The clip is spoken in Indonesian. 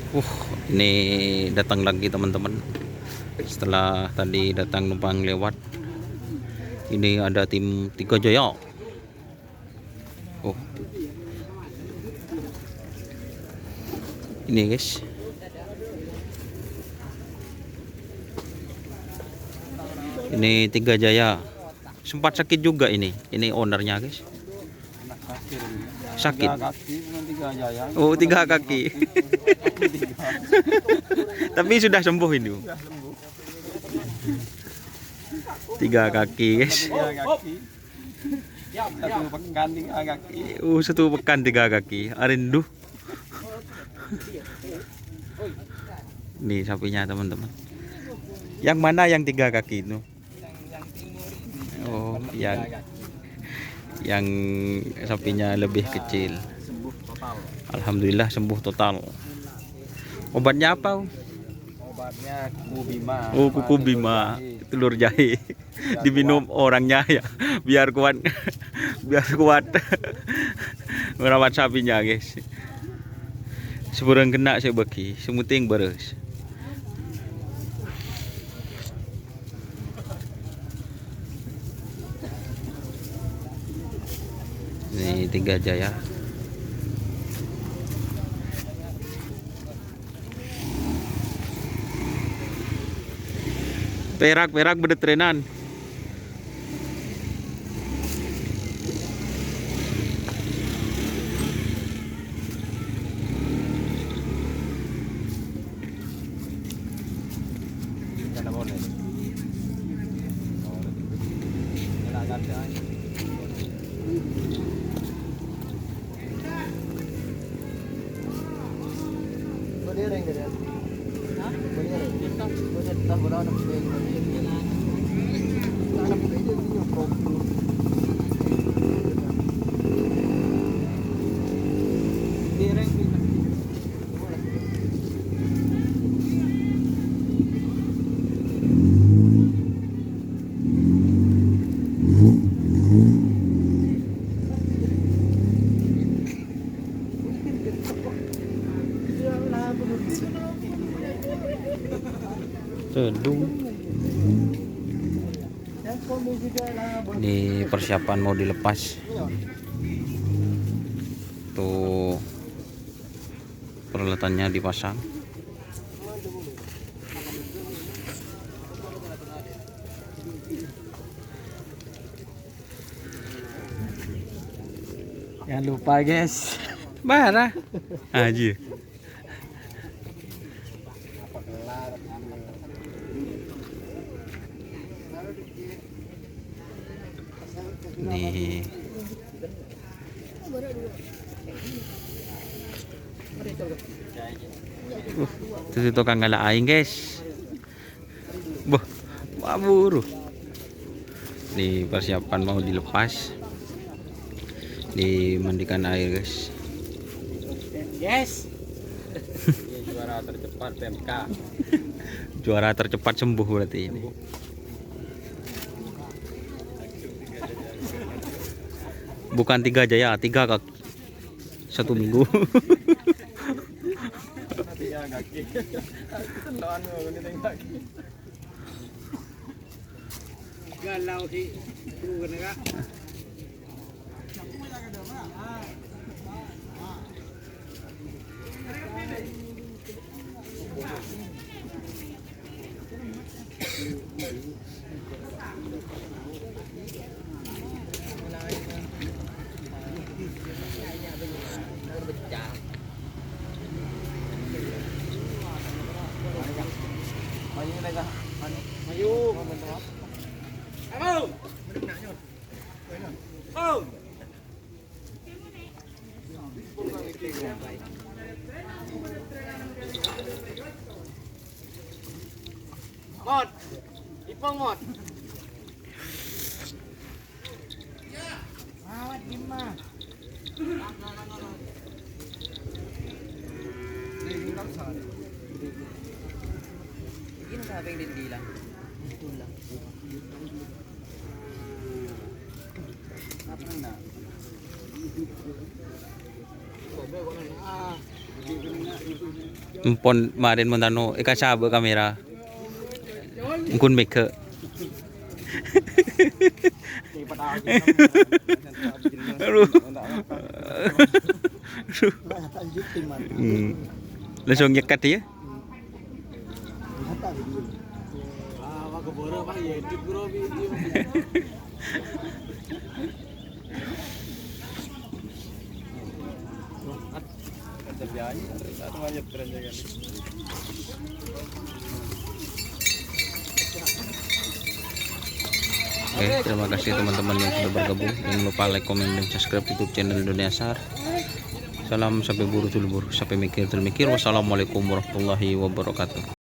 Ini datang lagi teman-teman. Setelah tadi datang numpang lewat, ini ada tim Tiga Jaya. Ini guys. Ini Tiga Jaya. Sempat sakit juga ini. Ini ownernya guys. Sakit. Oh, tiga kaki. Tapi sudah sembuh ini. Tiga kaki guys. Satu pekan tiga kaki. Arindu. Nih sapinya teman-teman. Yang mana yang tiga kaki itu? Oh, yang sapinya lebih kecil. Alhamdulillah sembuh total. Obatnya apa? Obatnya kuku bima. Oh, kuku bima, telur jahe. Diminum orangnya ya, biar kuat, biar kuat merawat sapinya guys. Seburang kena saya bagi, semuting beres. Ini Tiga Jaya. Perak berdetrenan. Ini persiapan mau dilepas. Tuh peralatannya dipasang. Jangan lupa guys. Marah aja. Nih. Itu tukang galak aing guys. Boh, maburu. Nih persiapan mau dilepas. Dimandikan air guys. Yes. Juara tercepat PMK. Juara tercepat sembuh berarti ini. Bukan Tiga Jaya, tiga kaki. Satu minggu. Tiga kaki. Galau di bukan enggak. Mod, ipong mod. Awat gimana? Ini sabi ng dindi lang. Ito lang. Apa na? Sobe ko na. Empon marin montano ikasabe kamera. Kun make. Aduh. Langsung nyekat ya. Oke, terima kasih teman-teman yang sudah bergabung. Jangan lupa like, komen, dan subscribe YouTube channel Dunia Asar. Salam sampai buru tulbur, sampai mikir tulmikir. Wassalamualaikum warahmatullahi wabarakatuh.